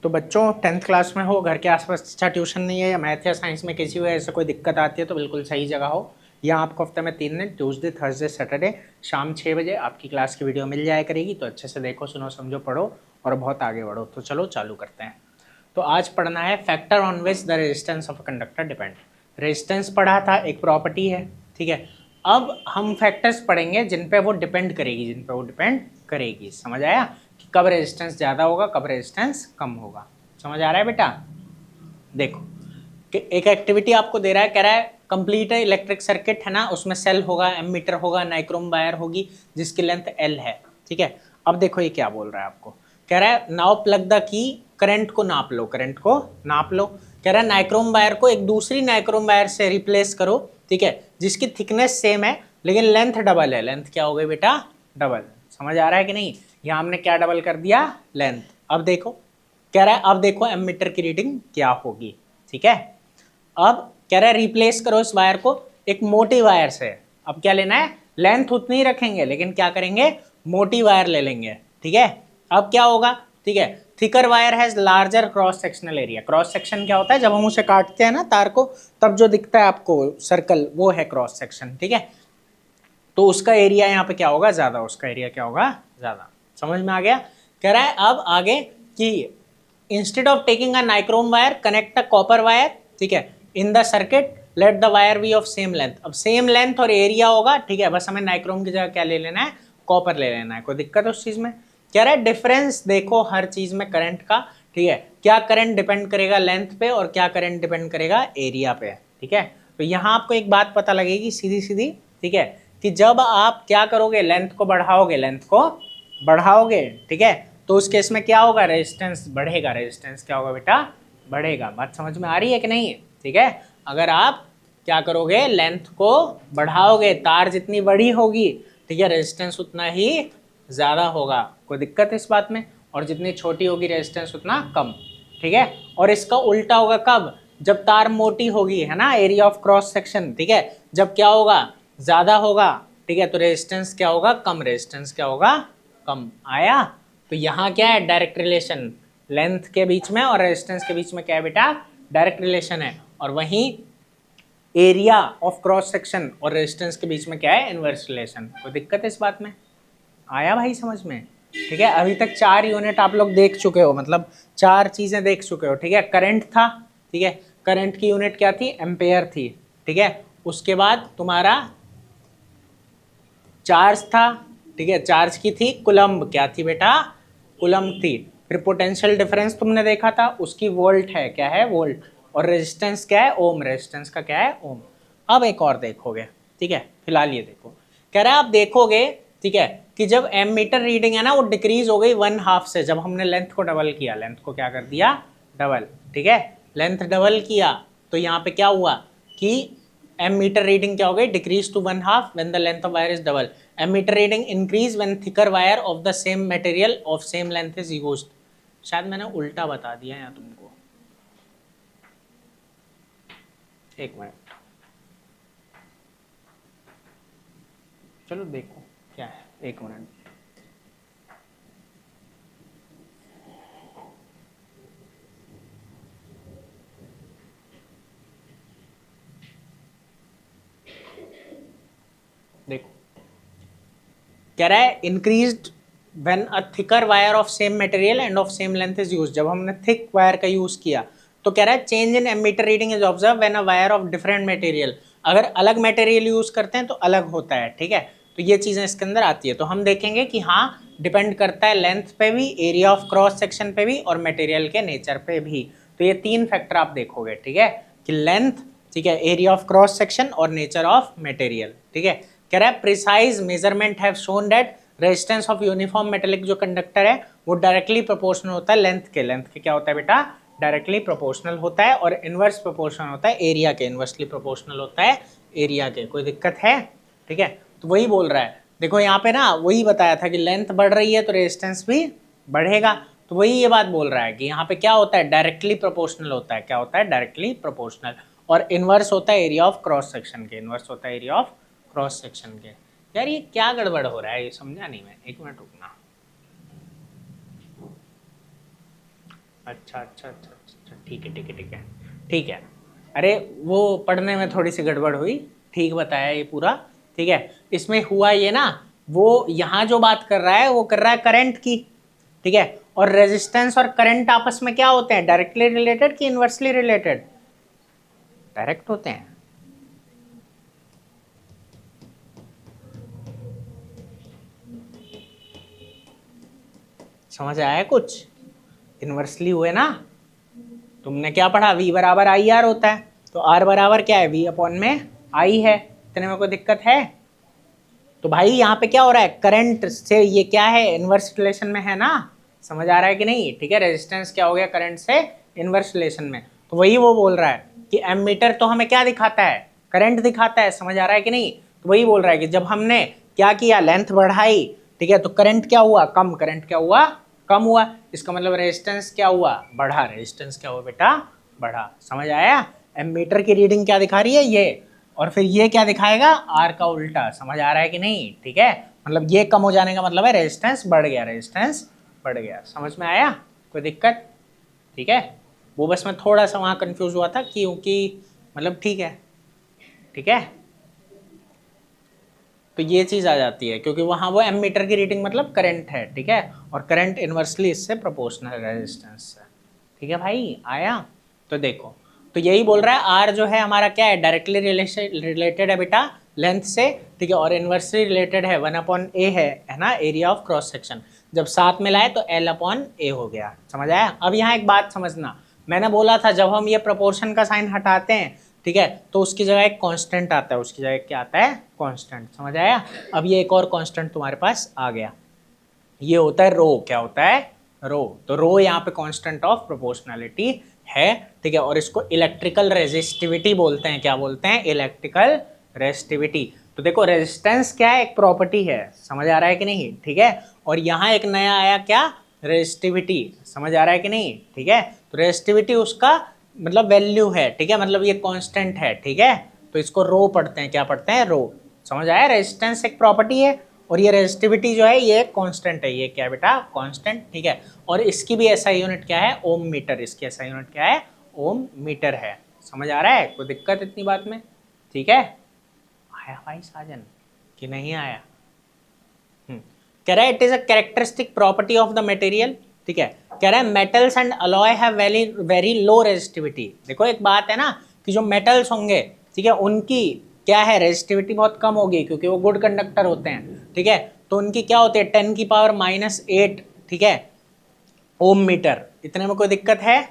तो बच्चों 10th class में हो, घर के आसपास अच्छा ट्यूशन नहीं है, या मैथ या साइंस में किसी वजह से कोई दिक्कत आती है तो बिल्कुल सही जगह हो। यहाँ आपको हफ्ते में 3 दिन, ट्यूसडे, थर्सडे, सैटरडे शाम 6 बजे आपकी क्लास की वीडियो मिल जाया करेगी। तो अच्छे से देखो, सुनो, समझो, पढ़ो और बहुत आगे बढ़ो। तो चलो चालू करते हैं। तो आज पढ़ना है factor on which the resistance of a conductor depend. Resistance पढ़ा था, एक प्रॉपर्टी है, ठीक है। अब हम फैक्टर्स पढ़ेंगे जिन पे वो डिपेंड करेगी, समझ आया कि कब रेजिस्टेंस ज़्यादा होगा, कब रेजिस्टेंस कम होगा। समझ आ रहा है बेटा? देखो कि एक एक्टिविटी आपको दे रहा है, कह रहा है कंप्लीट इलेक्ट्रिक सर्किट है ना, उसमें सेल होगा, एमीटर होगा, नाइक्रोम वायर होगी जिसकी लेंथ L है, ठीक है। अब देखो ये क्या बोल रहा है आपको, कह रहा है now plug the key, current को नाप लो, कह रहा है नाइक्रोम वायर को एक दूसरी नाइक्रोम वायर से रिप्लेस करो, ठीक है, जिसकी थिकनेस सेम है लेकिन लेंथ डबल है। लेंथ क्या हो गई बेटा? डबल। समझ आ रहा है कि नहीं? यहां हमने क्या डबल कर दिया? लेंथ। अब देखो, कह रहा है अब देखो एमीटर की रीडिंग क्या होगी, ठीक है। अब कह रहा है रिप्लेस करो इस वायर को एक मोटी वायर से। अब क्या लेना है? लेंथ उतनी ही रखेंगे लेकिन क्या करेंगे? मोटी वायर ले लेंगे, ठीक है। अब क्या होगा? ठीक है, thicker wire has larger cross sectional area. Cross section क्या होता है? जब हम उसे काटते हैं ना तार को, तब जो दिखता है आपको सर्कल, वो है क्रॉस सेक्शन, ठीक है। तो उसका एरिया यहाँ पे क्या होगा? ज्यादा। उसका एरिया क्या होगा? ज्यादा। समझ में आ गया? कह रहा है अब आगे कि instead of taking a nichrome wire connect a copper wire, ठीक है, in the circuit, let the wire be of same length. अब सेम लेंथ और एरिया होगा, ठीक है, बस हमें नाइक्रोम की जगह क्या ले लेना है? कॉपर ले लेना है। कोई दिक्कत है उस चीज में? कह रहा है डिफरेंस देखो हर चीज में करंट का, ठीक है, क्या करंट डिपेंड करेगा लेंथ पे और क्या करंट डिपेंड करेगा एरिया पे, ठीक है। तो यहां आपको एक बात पता लगेगी सीधी सीधी, ठीक है, कि जब आप क्या करोगे, लेंथ को बढ़ाओगे, ठीक है, तो उस केस में क्या होगा? रेजिस्टेंस बढ़ेगा। रेजिस्टेंस क्या होगा बेटा? बढ़ेगा। बात समझ में आ रही है कि नहीं? ठीक है। अगर आप क्या करोगे? लेंथ को बढ़ाओगे, तार जितनी बड़ी होगी, ठीक है, रेजिस्टेंस उतना ही ज्यादा होगा। कोई दिक्कत है इस बात में? और जितनी छोटी होगी रेजिस्टेंस उतना कम, ठीक है। और इसका उल्टा होगा कब? जब तार मोटी होगी, है ना, एरिया ऑफ क्रॉस सेक्शन, ठीक है, जब क्या होगा? ज्यादा होगा, ठीक है, तो रेजिस्टेंस क्या होगा? कम। रेजिस्टेंस क्या होगा? कम। आया? तो यहाँ क्या है? डायरेक्ट रिलेशन लेंथ के बीच में और रेजिस्टेंस के बीच में क्या है बेटा? डायरेक्ट रिलेशन है। और वहीं एरिया ऑफ क्रॉस सेक्शन और रेजिस्टेंस के बीच में क्या है? Inverse relation. कोई दिक्कत है इस बात में? आया भाई समझ में? ठीक है। अभी तक 4 यूनिट आप लोग देख चुके हो, मतलब 4 चीजें देख चुके हो, ठीक है। करंट था, ठीक है, करंट की यूनिट क्या थी? एम्पेयर थी, ठीक है। उसके बाद तुम्हारा चार्ज था, ठीक है, चार्ज की थी कुलम्ब। क्या थी बेटा? कुलम्ब थी। फिर पोटेंशियल डिफरेंस तुमने देखा था, उसकी वोल्ट है, क्या है? वोल्ट। और रेजिस्टेंस क्या है? ओम। रेजिस्टेंस का क्या है? ओम। अब एक और देखोगे, ठीक है, फिलहाल ये देखो, कह रहा है आप देखोगे, ठीक है, कि जब एमीटर रीडिंग है ना वो डिक्रीज हो गई 1/2 से, जब हमने लेंथ को डबल किया, लेंथ को क्या कर दिया? डबल, ठीक है, लेंथ डबल किया, तो यहाँ पे क्या हुआ कि एमीटर रीडिंग क्या हो गई? Decrease to 1/2 when the length of wire is double. Ammeter reading increase when thicker wire of the same material of same length is used. शायद मैंने उल्टा बता दिया यहाँ तुमको, एक मिनट, चलो देखो क्या है, एक मिनट। देखो, कह रहा है increased when a thicker wire of same material end of same length is used. जब हमने थिक वायर का यूज किया तो कह रहा है change in ammeter reading is observe when a wire of different material. अगर अलग मटेरियल यूज करते हैं तो अलग होता है, ठीक है। तो ये चीजें इसके अंदर आती है। तो हम देखेंगे कि हाँ, डिपेंड करता है लेंथ पे भी, एरिया ऑफ क्रॉस सेक्शन पे भी और मटेरियल के नेचर पे भी। तो ये 3 फैक्टर आप देखोगे, ठीक है, कि लेंथ, ठीक है, एरिया ऑफ क्रॉस सेक्शन और नेचर ऑफ मटेरियल, ठीक है। कह रहा है precise measurement have shown that resistance of uniform metallic जो कंडक्टर है वो डायरेक्टली प्रोपोर्शनल होता है लेंथ के। लेंथ के क्या होता है बेटा? डायरेक्टली प्रोपोर्शनल होता है। और इनवर्स प्रोपोर्शनल होता है एरिया के, इनवर्सली प्रोपोर्शनल होता है एरिया के। कोई दिक्कत है? ठीक है, तो वही बोल रहा है। देखो यहाँ पे ना वही बताया था कि लेंथ बढ़ रही है तो रेजिस्टेंस भी बढ़ेगा। तो वही ये बात बोल रहा है कि यहाँ पे क्या होता है? डायरेक्टली प्रोपोर्शनल होता है। क्या होता है? Directly proportional. और इनवर्स होता है एरिया ऑफ क्रॉस सेक्शन के, इनवर्स होता है एरिया ऑफ क्रॉस सेक्शन के। यार ये क्या गड़बड़ हो रहा है, ये समझा नहीं मैं, एक मिनट रुकना। अच्छा अच्छा अच्छा अच्छा, ठीक है ठीक है ठीक है ठीक है। अरे वो पढ़ने में थोड़ी सी गड़बड़ हुई, ठीक बताया ये पूरा। ठीक है, इसमें हुआ ये ना, वो यहाँ जो बात कर रहा है वो कर रहा है करंट की। ठीक है, और रेजिस्टेंस और करंट आपस में क्या होते हैं, डायरेक्टली रिलेटेड कि इनवर्सली रिलेटेड? डायरेक्ट होते हैं। समझ आया कुछ? इनवर्सली हुए ना। तुमने क्या पढ़ा, V बराबर आई आर होता है, तो R बराबर क्या है, V अपॉन में I है। इतने में कोई दिक्कत है? तो भाई यहाँ पे क्या हो रहा है, करंट से ये क्या है, इनवर्स रिलेशन में है ना। समझ आ रहा है कि नहीं? ठीक है, रेजिस्टेंस क्या हो गया, करंट से इनवर्स रिलेशन में। तो वही वो बोल रहा है कि एमीटर तो हमें क्या दिखाता है, करंट दिखाता है। समझ आ रहा है कि नहीं? तो वही बोल रहा है कि जब हमने क्या किया, लेंथ बढ़ाई, ठीक है, तो करंट क्या हुआ, कम। करंट क्या हुआ, कम हुआ। इसका मतलब रेजिस्टेंस क्या हुआ, बढ़ा। रेजिस्टेंस क्या हुआ बेटा, बढ़ा। समझ आया? एमीटर की रीडिंग क्या दिखा रही है ये, और फिर ये क्या दिखाएगा, आर का उल्टा। समझ आ रहा है कि नहीं? ठीक है, मतलब ये कम हो जाने का मतलब है रेजिस्टेंस बढ़ गया, रेजिस्टेंस बढ़ गया। समझ में आया? कोई दिक्कत? ठीक है, वो बस मैं थोड़ा सा वहां कंफ्यूज हुआ था क्योंकि मतलब ठीक है, ठीक है, तो ये चीज आ जाती है क्योंकि वहां वो एमीटर की रीडिंग मतलब करंट है। ठीक है, और करंट इनवर्सली इससे प्रोपोर्शनल है रेजिस्टेंस से। ठीक है भाई, आया? तो देखो, तो यही बोल रहा है, आर जो है हमारा क्या है, डायरेक्टली रिलेटेड है बेटा लेंथ से। ठीक है, और इनवर्सली रिलेटेड है 1/a है ना, एरिया ऑफ क्रॉस सेक्शन। जब साथ में लाए तो L/a हो गया। समझ आया? अब यहाँ एक बात समझना, मैंने बोला था जब हम ये प्रोपोर्शन का साइन हटाते हैं, ठीक है, तो उसकी जगह एक कांस्टेंट आता है, उसकी जगह क्या आता है, कांस्टेंट। समझ आया? अब ये एक और कांस्टेंट तुम्हारे पास आ गया, ये होता है रो। क्या होता है, रो। तो रो यहाँ पे कांस्टेंट ऑफ प्रोपोर्शनैलिटी है। ठीक है, और इसको इलेक्ट्रिकल रेजिस्टिविटी बोलते हैं। क्या बोलते हैं, इलेक्ट्रिकल रेजिस्टिविटी। तो देखो, रेजिस्टेंस क्या है, एक प्रॉपर्टी है। समझ आ रहा है कि नहीं? ठीक है, और यहाँ एक नया आया क्या, रेजिस्टिविटी। समझ आ रहा है कि नहीं? ठीक है, तो रेजिस्टिविटी उसका मतलब वैल्यू है। ठीक है, मतलब ये कांस्टेंट है। ठीक है, तो इसको रो पढ़ते हैं, क्या पढ़ते हैं, रो। समझ आया? रेजिस्टेंस एक प्रॉपर्टी है और ये रेजिस्टिविटी जो है ये कांस्टेंट है। ये क्या है बेटा, कांस्टेंट। ठीक है, और इसकी भी ऐसा यूनिट क्या है, ओम मीटर। इसकी ऐसा यूनिट क्या है, ओम मीटर है। समझ आ रहा है? कोई दिक्कत इतनी बात में? ठीक है, आया भाई साजन कि नहीं आया? कह रहा है it is a characteristic property of the material. ठीक है, कह रहा है metals and alloy have very very low resistivity. देखो एक बात है ना कि जो मेटल्स होंगे, ठीक है, उनकी क्या है, रेजिस्टिविटी बहुत कम होगी क्योंकि वो गुड कंडक्टर होते हैं। ठीक है, तो उनकी क्या होती है, 10⁻⁻8। ठीक है, ओम मीटर। इतने में कोई दिक्कत है?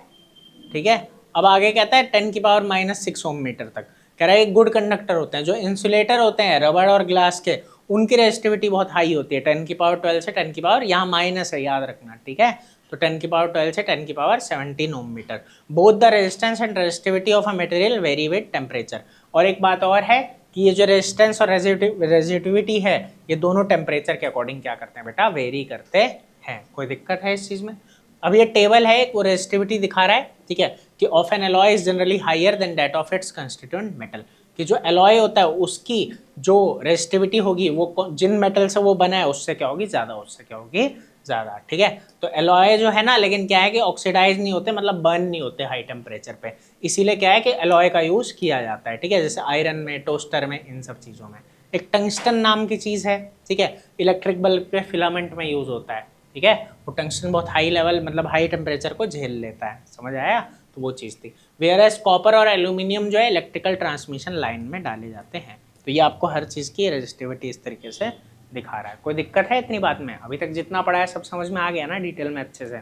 ठीक है, अब आगे कहता है 10⁻⁻6 ओम मीटर तक। कह रहा है गुड कंडक्टर होते हैं। जो इंसुलेटर होते हैं रबड़ और ग्लास के, उनकी रेजिस्टिविटी बहुत हाई होती है, 10⁻12 से 10 की पावर, यहाँ माइनस है याद रखना। ठीक है, तो 10⁻12 से 10⁻17 ohm metre. Both the resistance and resistivity of a material vary with temperature. और एक बात और है कि ये जो रेजिस्टेंस और रेजिस्टिविटी है, ये दोनों टेम्परेचर के अकॉर्डिंग क्या करते हैं बेटा, वेरी करते हैं। कोई दिक्कत है इस चीज में? अब ये टेबल है, एक वो रेजिस्टिविटी दिखा रहा है। ठीक है, कि of an alloy is generally higher than that of its constituent metal. कि जो एलॉय होता है उसकी जो रेजिस्टिविटी होगी वो जिन मेटल से वो बना है उससे क्या होगी, ज्यादा। उससे क्या होगी, ज्यादा। ठीक है, तो एलॉय जो है ना, लेकिन क्या है कि ऑक्सीडाइज नहीं होते, मतलब बर्न नहीं होते हाई टेम्परेचर पे। इसीलिए क्या है कि एलॉय का यूज किया जाता है। ठीक है, जैसे आयरन में, टोस्टर में, इन सब चीजों में। एक टंगस्टन नाम की चीज है, ठीक है, इलेक्ट्रिक बल्ब के फिलामेंट में यूज होता है। ठीक है, वो टंगस्टन बहुत हाई लेवल मतलब हाई टेम्परेचर को झेल लेता है। समझ आया? तो वो चीज़ थी। वेयर एज कॉपर और एल्यूमिनियम जो है इलेक्ट्रिकल ट्रांसमिशन लाइन में डाले जाते हैं। तो ये आपको हर चीज़ की रेजिस्टिविटी इस तरीके से दिखा रहा है। कोई दिक्कत है इतनी बात में? अभी तक जितना पढ़ा है सब समझ में आ गया ना डिटेल में अच्छे से?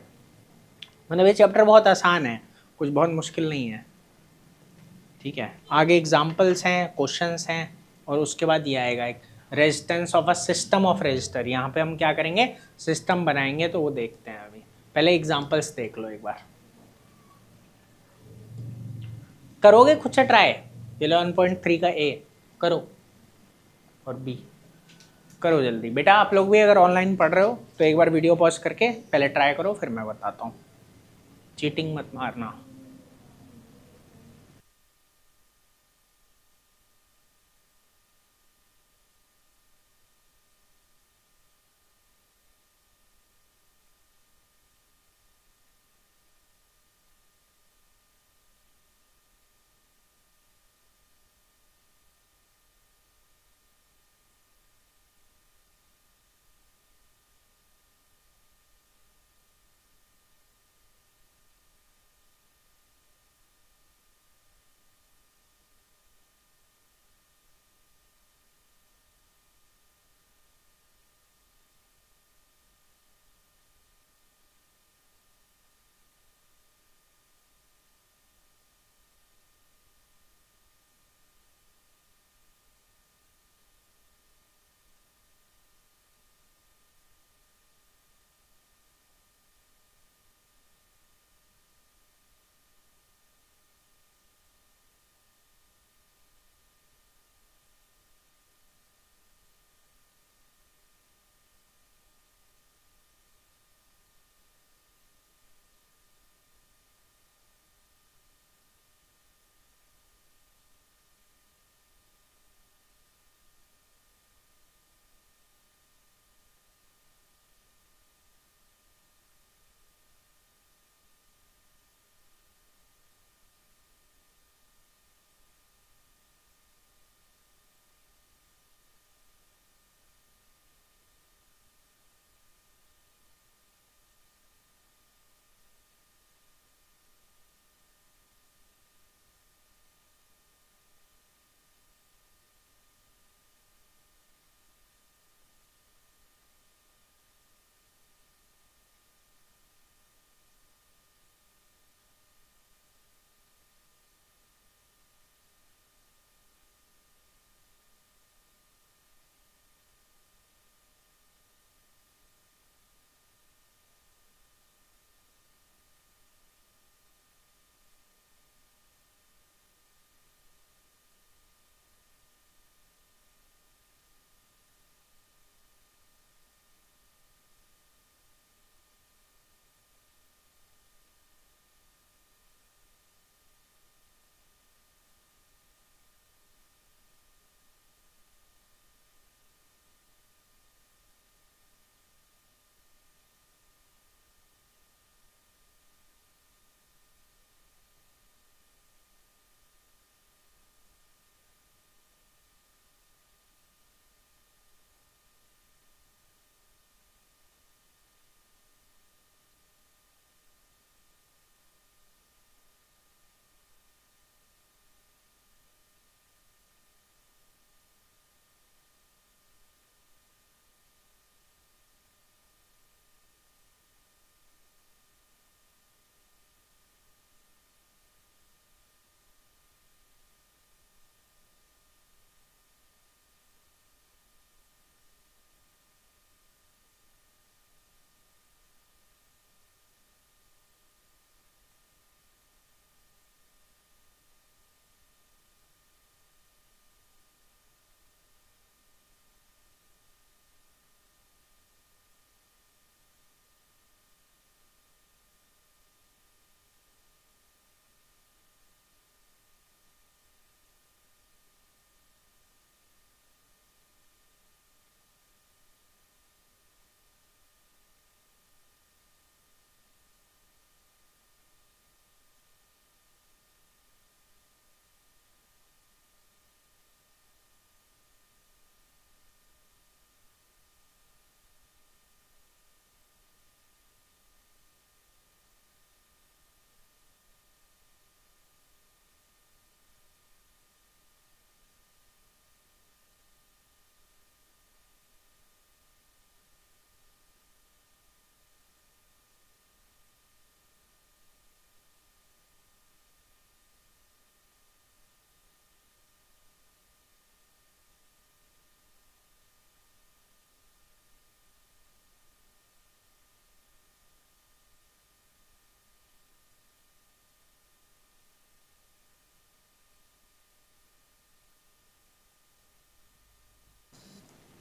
मतलब ये चैप्टर बहुत आसान है, कुछ बहुत मुश्किल नहीं है। ठीक है, आगे एग्जाम्पल्स हैं, क्वेश्चंस हैं, और उसके बाद ये आएगा एक resistance of a system of register. यहाँ पे हम क्या करेंगे, सिस्टम बनाएंगे, तो वो देखते हैं। अभी पहले एग्जाम्पल्स देख लो एक बार। करोगे खुद से ट्राई? 11.3 का ए करो और बी करो जल्दी। बेटा आप लोग भी अगर ऑनलाइन पढ़ रहे हो तो एक बार वीडियो पॉज करके पहले ट्राई करो, फिर मैं बताता हूँ। चीटिंग मत मारना।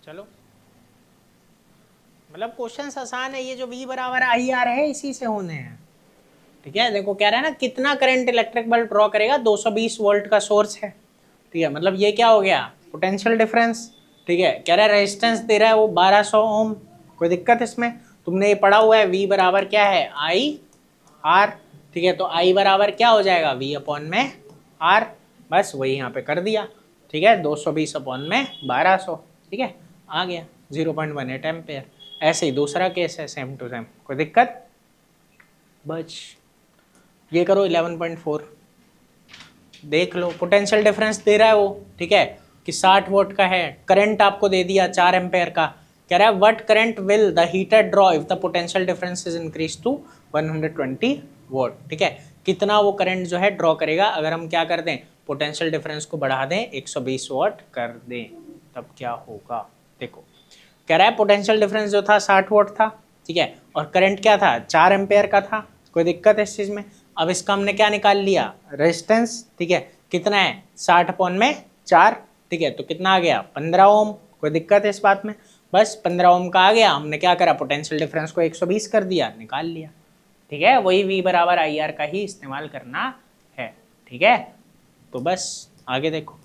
चलो, मतलब क्वेश्चन आसान है, ये जो V बराबर आई आर है इसी से होने हैं। ठीक है, देखो कह रहा है ना कितना करंट इलेक्ट्रिक बल्ब ड्रॉ करेगा, 220 वोल्ट का सोर्स है। ठीक है, मतलब ये क्या हो गया, पोटेंशियल डिफरेंस। ठीक है, कह रहा है रेजिस्टेंस दे रहा है वो 1200 ओम। कोई दिक्कत इसमें, तुमने ये पढ़ा हुआ है V बराबर क्या है, आई आर। ठीक है, तो आई बराबर क्या हो जाएगा, V अपॉन में आर, बस वही यहाँ पे कर दिया। ठीक है, 220 अपॉन में 1200। ठीक है, आ गया 0.18 एम्पेयर। ऐसे ही दूसरा केस है, सेम टू सेम, कोई दिक्कत। बच ये करो 11.4, देख लो पोटेंशियल डिफरेंस दे रहा है वो। ठीक है, कि 60 वोल्ट का है, करंट आपको दे दिया 4 एम्पेयर का। कह रहा है what current will the heater draw if the potential difference is increase to 120 volt. ठीक है, कितना वो करंट जो है ड्रॉ करेगा अगर हम क्या कर दें, पोटेंशियल डिफरेंस को बढ़ा दें 120 वोल्ट कर दें, तब क्या होगा। देखो कह रहा है पोटेंशियल डिफरेंस जो था 60 वोल्ट था। ठीक है, और करंट क्या था, 4 एम्पेयर का था। कोई दिक्कत है इस चीज में। अब इसका हमने क्या निकाल लिया, रेजिस्टेंस। ठीक है, कितना है, 60 अपॉन में 4। ठीक है, तो कितना आ गया, 15 ओम। कोई दिक्कत है इस बात में, बस 15 ओम का आ गया। हमने क्या करा, पोटेंशियल डिफरेंस को 120 कर दिया, निकाल लिया। ठीक है, वही V बराबर आई आर का ही इस्तेमाल करना है। ठीक है, तो बस आगे देखो,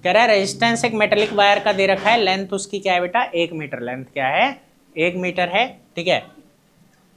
कह रहा है रेजिस्टेंस एक मेटेलिक वायर का दे रखा है, लेंथ उसकी क्या है बेटा, 1 मीटर। लेंथ क्या है, 1 मीटर है। ठीक है,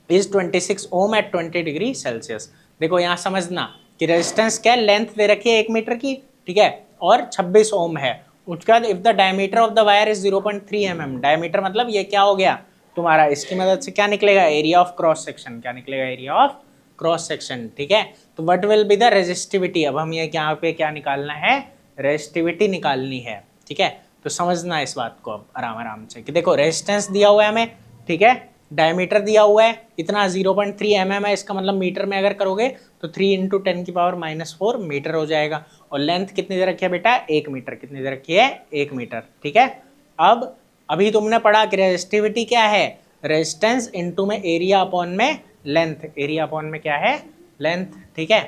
is 26 ohm at 20 degree Celsius. देखो यहाँ समझना कि रेजिस्टेंस क्या है, लेंथ दे रखी है 1 मीटर की। ठीक है, और 26 ओम है। उसके बाद if the diameter of the wire is 0.3 mm, diameter मतलब ये क्या हो गया तुम्हारा, इसकी मदद से क्या निकलेगा, एरिया ऑफ क्रॉस सेक्शन। क्या निकलेगा, एरिया ऑफ क्रॉस सेक्शन। ठीक है, तो what will be the resistivity, अब हम ये यहाँ पे क्या निकालना है, रेजिस्टिविटी निकालनी है। ठीक है, तो समझना इस बात को अब आराम आराम से कि देखो रेजिस्टेंस दिया हुआ है हमें। ठीक है, डायमीटर दिया हुआ है इतना 0.3 mm है, इसका मतलब मीटर में अगर करोगे तो 3 इंटू 10 की पावर -4 मीटर हो जाएगा। और लेंथ कितनी दे रखी है बेटा, 1 मीटर। कितनी दे रखी है, 1 मीटर। ठीक है, अब अभी तुमने पढ़ा कि रेजिस्टिविटी क्या है, रेजिस्टेंस इनटू में एरिया अपॉन में लेंथ। एरिया अपॉन में क्या है, लेंथ। ठीक है,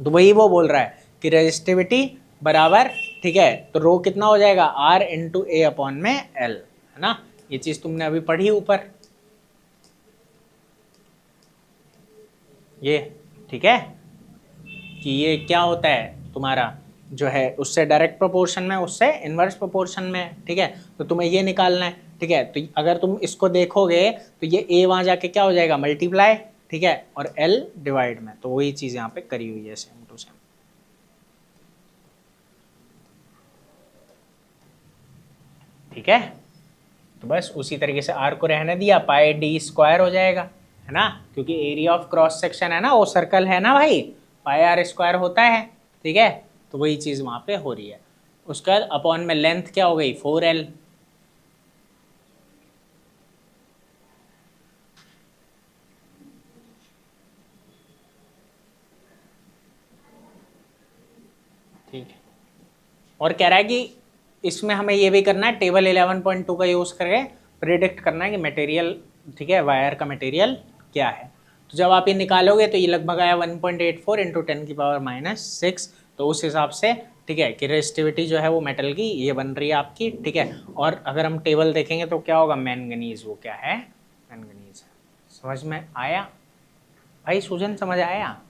तो वही वो बोल रहा है कि रेजिस्टिविटी बराबर, ठीक है, तो रो कितना हो जाएगा, R इंटू ए अपॉन में L, है ना। ये चीज तुमने अभी पढ़ी ऊपर ये। ठीक है, कि ये क्या होता है तुम्हारा जो है उससे डायरेक्ट प्रोपोर्शन में, उससे इनवर्स प्रोपोर्शन में। ठीक है, तो तुम्हें ये निकालना है। ठीक है, तो अगर तुम इसको देखोगे तो ये A वहां जाके क्या हो जाएगा, मल्टीप्लाई। ठीक है, और L डिवाइड में, तो वही चीज यहाँ पे करी हुई है सेम टू सेम। ठीक है, तो बस उसी तरीके से R को रहने दिया, पाई d स्क्वायर हो जाएगा, है ना, क्योंकि एरिया ऑफ क्रॉस सेक्शन है ना, वो सर्कल है ना भाई, पाई R स्क्वायर होता है। ठीक है, तो वही चीज वहां पे हो रही है। उसके बाद अपॉन में लेंथ क्या हो गई, 4L। ठीक है, और कह रहा है कि इसमें हमें ये भी करना है, टेबल 11.2 का यूज करके प्रिडिक्ट करना है कि मटेरियल, ठीक है, वायर का मटेरियल क्या है। तो जब आप ये निकालोगे तो ये लगभग आया 1.84 इंटू 10 की पावर -6। तो उस हिसाब से, ठीक है, कि रेजिस्टिविटी जो है वो मेटल की ये बन रही है आपकी। ठीक है, और अगर हम टेबल देखेंगे तो क्या होगा, मैंगनीज, वो क्या है, मैंगनीज। समझ में आया भाई, सुजन समझ आया,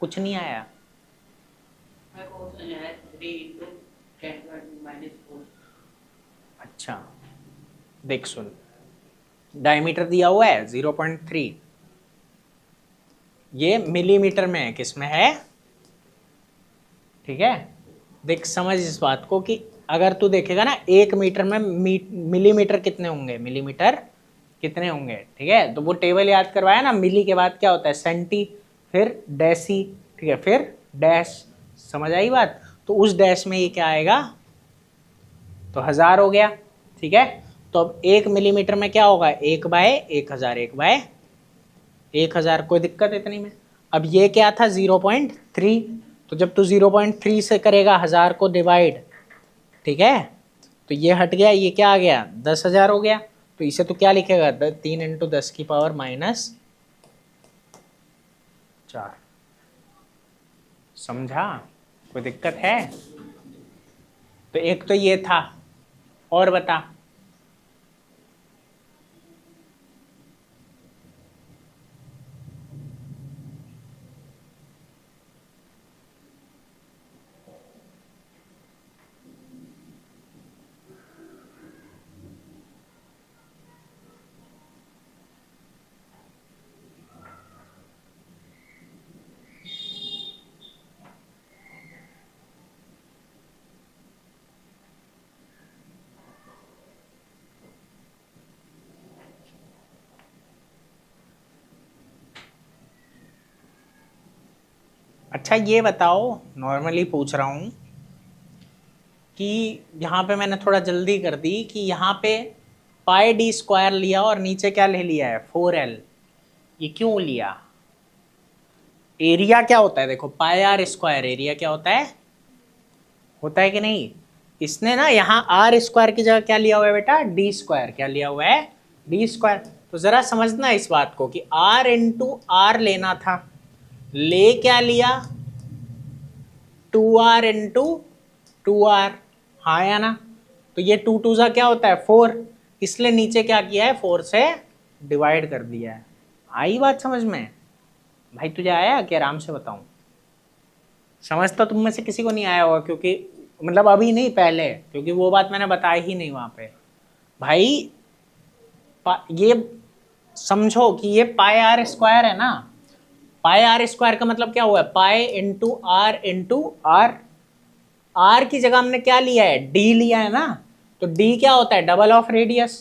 कुछ नहीं आया। अच्छा देख सुन, डायमीटर दिया हुआ है 0.3, ये मिलीमीटर में है, किस में है। ठीक है, देख समझ इस बात को कि अगर तू देखेगा ना 1 मीटर में मिलीमीटर कितने होंगे, मिलीमीटर कितने होंगे। ठीक है, तो वो टेबल याद करवाया ना, मिली के बाद क्या होता है, सेंटी, फिर डेसी। ठीक है, फिर डैश। समझ आई बात, तो उस डैश में ये क्या आएगा, तो 1000 हो गया। ठीक है, तो अब 1 मिलीमीटर में क्या होगा, 1/1000, 1/1000। कोई दिक्कत इतनी में। अब ये क्या था, 0.3, तो जब तू 0.3 से करेगा 1000 को डिवाइड, ठीक है, तो ये हट गया, ये क्या आ गया, 10,000 हो गया। तो इसे तो क्या लिखेगा, 3 इंटू 10 की पावर -4। समझा, कोई दिक्कत है। तो एक तो ये था, और बता। अच्छा ये बताओ, नॉर्मली पूछ रहा हूँ कि यहाँ पे मैंने थोड़ा जल्दी कर दी कि यहाँ पे पाई डी स्क्वायर लिया और नीचे क्या ले लिया है 4l, ये क्यों लिया? एरिया क्या होता है देखो, पाई आर स्क्वायर एरिया क्या होता है कि नहीं? इसने ना यहाँ आर स्क्वायर की जगह क्या लिया हुआ है बेटा, डी स्क्वायर। क्या लिया हुआ है, डी स्क्वायर। तो जरा समझना इस बात को कि आर इंटू आर लेना था, ले क्या लिया, 2r इंटू 2r, हाँ या ना? तो ये 2 2 सा क्या होता है 4, इसलिए नीचे क्या किया है 4 से डिवाइड कर दिया है। आई बात समझ में? भाई तुझे आया कि आराम से बताऊं? समझ तो तुम में से किसी को नहीं आया होगा, क्योंकि मतलब अभी नहीं पहले, क्योंकि वो बात मैंने बताई ही नहीं वहां पे। भाई ये समझो कि ये पाई आर स्क्वायर है ना, पाई आर स्क्वायर का मतलब क्या हुआ है, पाई इंटू आर। आर की जगह हमने क्या लिया है, डी लिया है ना, तो डी क्या होता है, डबल ऑफ रेडियस।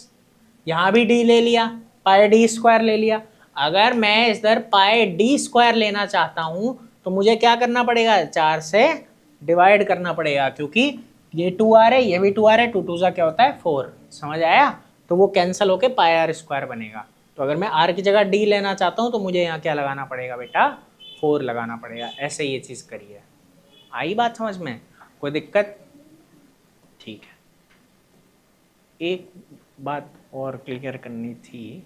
यहां भी डी ले लिया, पाई डी स्क्वायर ले लिया। अगर मैं इधर पाई डी स्क्वायर लेना चाहता हूं तो मुझे क्या करना पड़ेगा, 4 से डिवाइड करना पड़ेगा, क्योंकि ये 2r है, ये भी 2r है, 2 2 सा क्या होता है 4। समझ आया? तो वो कैंसिल होके पाई आर स्क्वायर बनेगा। तो अगर मैं आर की जगह डी लेना चाहता हूं तो मुझे यहाँ क्या लगाना पड़ेगा बेटा, 4 लगाना पड़ेगा। ऐसे ये चीज करिए। आई बात समझ में? कोई दिक्कत? ठीक है। एक बात और क्लियर करनी थी,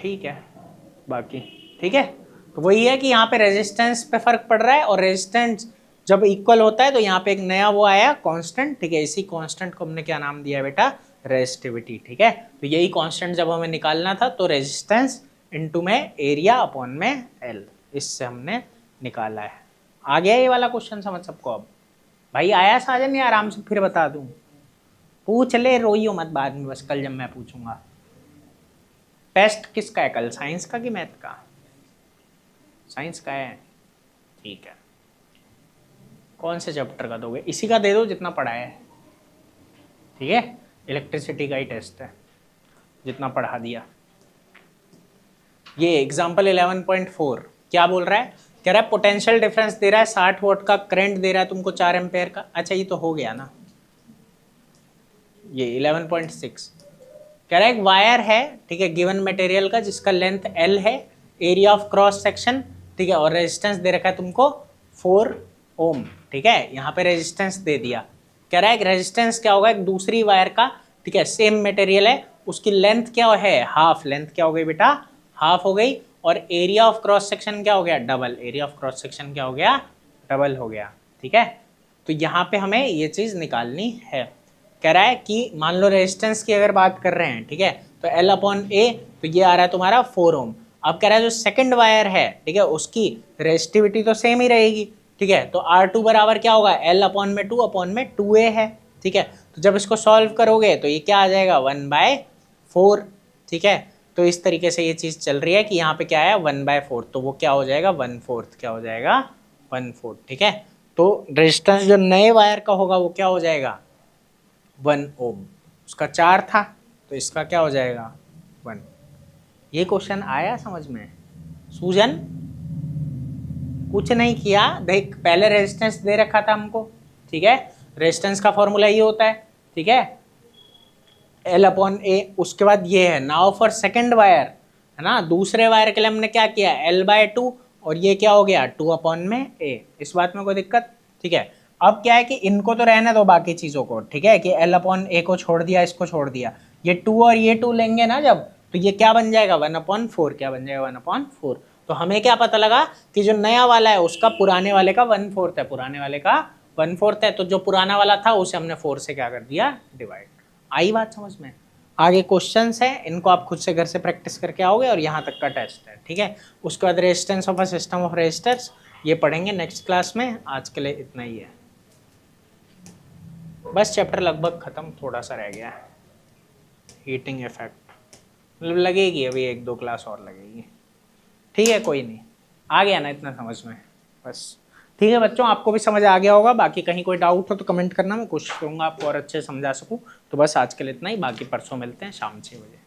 ठीक है, बाकी ठीक है। तो वही है कि यहाँ पे रेजिस्टेंस पे फर्क पड़ रहा है, और रेजिस्टेंस जब इक्वल होता है तो यहाँ पे एक नया वो आया कांस्टेंट, ठीक है। इसी कांस्टेंट को हमने क्या नाम दिया बेटा, रेजिस्टिविटी, ठीक है। तो यही कांस्टेंट जब हमें निकालना था तो रेजिस्टेंस इनटू में एरिया अपॉन में एल, इससे हमने निकाला है। आ गया ये वाला क्वेश्चन समझ सबको? अब भाई आया साजन, या आराम से फिर बता दूं? पूछ ले, रोइयो मत बाद में, बस कल जब मैं पूछूंगा। टेस्ट किसका है कल, साइंस का कि मैथ का? साइंस का है, ठीक है। कौन से चैप्टर का दोगे? इसी का दे दो जितना पढ़ा है, ठीक है। इलेक्ट्रिसिटी का ही टेस्ट है, जितना पढ़ा दिया। ये एग्जाम्पल 11.4 क्या बोल रहा है, कह रहा है पोटेंशियल डिफरेंस दे रहा है 60 वोल्ट का, करंट दे रहा है तुमको 4 एम्पेयर का। अच्छा ये तो हो गया ना। ये 11.6 कह रहा है एक वायर है, ठीक है, गिवन मटेरियल का, जिसका लेंथ L है, एरिया ऑफ क्रॉस सेक्शन, ठीक है, और रेजिस्टेंस दे रखा है तुमको 4 ओम, ठीक है। यहाँ पे रेजिस्टेंस दे दिया। कह रहा है रेजिस्टेंस क्या होगा एक दूसरी वायर का, ठीक है, सेम मटेरियल है, उसकी लेंथ क्या है, हाफ। लेंथ क्या हो गई बेटा, हाफ हो गई। और एरिया ऑफ क्रॉस सेक्शन क्या हो गया, double. Area of cross section क्या हो गया, डबल हो गया, ठीक है। तो यहाँ पे हमें ये चीज निकालनी है। कह रहा है कि मान लो रेजिस्टेंस की अगर बात कर रहे हैं, ठीक है, तो L अपॉन ए, तो ये आ रहा है तुम्हारा 4 ओम। अब कह रहा है जो सेकंड वायर है, ठीक है, उसकी रेजिस्टिविटी तो सेम ही रहेगी, ठीक है। तो R2 बराबर क्या होगा, L अपॉन में 2 अपॉन में 2a है, ठीक है। तो जब इसको सॉल्व करोगे तो ये क्या आ जाएगा 1/4, ठीक है। तो इस तरीके से ये चीज चल रही है कि यहाँ पे क्या है 1/4, तो वो क्या हो जाएगा 1/4, क्या हो जाएगा 1/4, ठीक है। तो रेजिस्टेंस जो नए वायर का होगा वो क्या हो जाएगा 1 ओम। उसका 4 था तो इसका क्या हो जाएगा 1। ये क्वेश्चन आया समझ में? सूजन कुछ नहीं किया, देख पहले रेजिस्टेंस दे रखा था हमको, ठीक है। रेजिस्टेंस का फॉर्मूला ये होता है, ठीक है, L अपॉन ए। उसके बाद ये है नाउ फॉर सेकेंड वायर, है ना, दूसरे वायर के लिए हमने क्या किया L/2, और ये क्या हो गया 2 अपॉन में ए। इस बात में कोई दिक्कत? ठीक है। अब क्या है कि इनको तो रहने दो बाकी चीजों को, ठीक है, कि L अपॉन ए को छोड़ दिया, इसको छोड़ दिया, ये 2 और ये 2 लेंगे ना जब, तो ये क्या बन जाएगा 1/4, क्या बन जाएगा 1/4। तो हमें क्या पता लगा कि जो नया वाला है उसका पुराने वाले का 1/4 है, पुराने वाले का 1/4 है, तो जो पुराना वाला था उसे हमने 4 से क्या कर दिया, डिवाइड। आई बात समझ में? आगे क्वेश्चंस हैं, इनको आप खुद से घर से प्रैक्टिस करके आओगे और यहाँ तक का टेस्ट है, ठीक है। उसके बाद resistance of a system of resistors ये पढ़ेंगे नेक्स्ट क्लास में। आज के लिए इतना ही है, बस चैप्टर लगभग खत्म, थोड़ा सा रह गया है। हीटिंग इफेक्ट मतलब लगेगी अभी 1-2 क्लास और लगेगी, ठीक है, कोई नहीं। आ गया ना इतना समझ में? बस ठीक है बच्चों, आपको भी समझ आ गया होगा। बाकी कहीं कोई डाउट हो तो कमेंट करना, मैं कोशिश करूँगा आपको और अच्छे से समझा सकूँ। तो बस आज के लिए इतना ही, बाकी परसों मिलते हैं शाम 6 बजे।